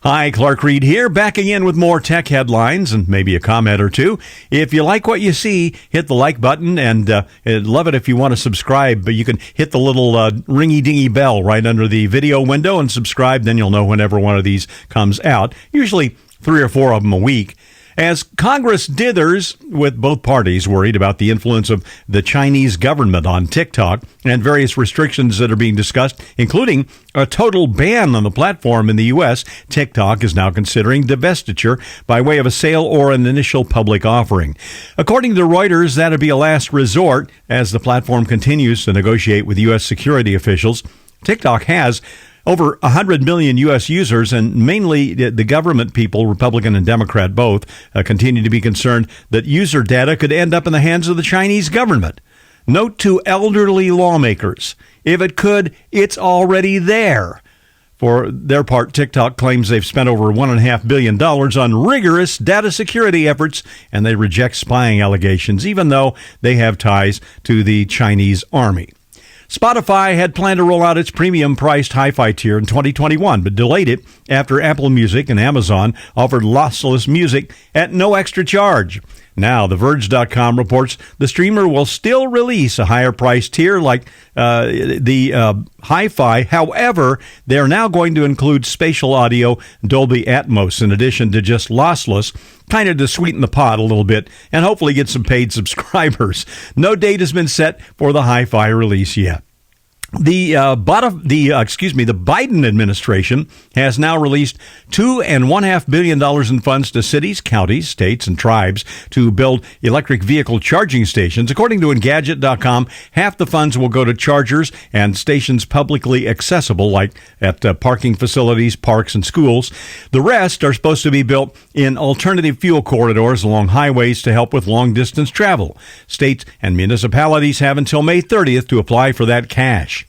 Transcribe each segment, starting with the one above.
Hi, Clark Reid here, back again with more tech headlines and maybe a comment or two. If you like what you see, hit the like button, and I'd love it if you want to subscribe. But you can hit the little ringy-dingy bell right under the video window and subscribe. Then you'll know whenever one of these comes out, usually 3 or 4 of them a week. As Congress dithers, with both parties worried about the influence of the Chinese government on TikTok and various restrictions that are being discussed, including a total ban on the platform in the U.S., TikTok is now considering divestiture by way of a sale or an initial public offering. According to Reuters, that'd be a last resort as the platform continues to negotiate with U.S. security officials. TikTok has over 100 million U.S. users, and mainly the government people, Republican and Democrat both, continue to be concerned that user data could end up in the hands of the Chinese government. Note to elderly lawmakers, if it could, it's already there. For their part, TikTok claims they've spent over $1.5 billion on rigorous data security efforts, and they reject spying allegations, even though they have ties to the Chinese army. Spotify had planned to roll out its premium-priced hi-fi tier in 2021, but delayed it after Apple Music and Amazon offered lossless music at no extra charge. Now, TheVerge.com reports the streamer will still release a higher-priced tier like the hi-fi. However, they're now going to include spatial audio, Dolby Atmos, in addition to just lossless, kind of to sweeten the pot a little bit and hopefully get some paid subscribers. No date has been set for the hi-fi release yet. The Biden administration has now released $2.5 billion in funds to cities, counties, states, and tribes to build electric vehicle charging stations. According to Engadget.com, half the funds will go to chargers and stations publicly accessible, like at parking facilities, parks, and schools. The rest are supposed to be built in alternative fuel corridors along highways to help with long-distance travel. States and municipalities have until May 30th to apply for that cash.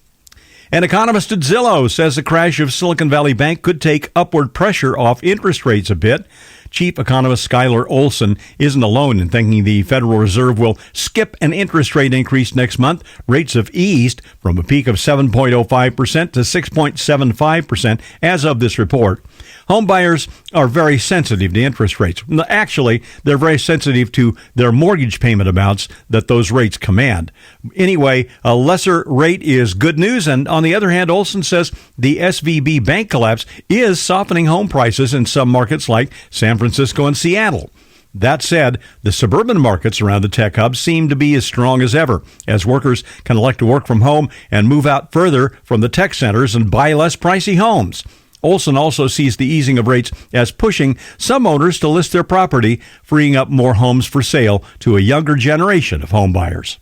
An economist at Zillow says the crash of Silicon Valley Bank could take upward pressure off interest rates a bit. Chief economist Skylar Olson isn't alone in thinking the Federal Reserve will skip an interest rate increase next month. Rates have eased from a peak of 7.05% to 6.75% as of this report. Home buyers are very sensitive to interest rates. Actually, they're very sensitive to their mortgage payment amounts that those rates command. Anyway, a lesser rate is good news. And on the other hand, Olson says the SVB bank collapse is softening home prices in some markets like San Francisco and Seattle. That said, the suburban markets around the tech hubs seem to be as strong as ever, as workers can elect to work from home and move out further from the tech centers and buy less pricey homes. Olson also sees the easing of rates as pushing some owners to list their property, freeing up more homes for sale to a younger generation of home buyers.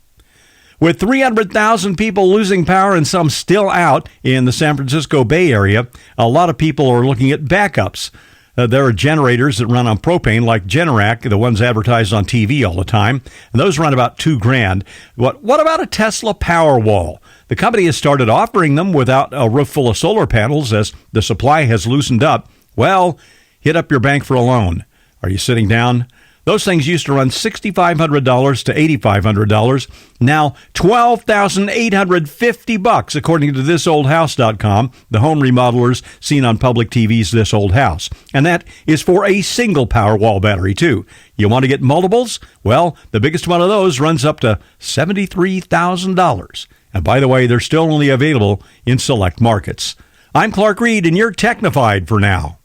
With 300,000 people losing power and some still out in the San Francisco Bay Area, a lot of people are looking at backups. There are generators that run on propane like Generac, the ones advertised on TV all the time, and those run about $2,000. What about a Tesla Powerwall? The company has started offering them without a roof full of solar panels as the supply has loosened up. Well, hit up your bank for a loan. Are you sitting down? Those things used to run $6,500 to $8,500. Now, $12,850, according to thisoldhouse.com, the home remodelers seen on public TV's This Old House. And that is for a single Powerwall battery, too. You want to get multiples? Well, the biggest one of those runs up to $73,000. And by the way, they're still only available in select markets. I'm Clark Reid, and you're Technified for now.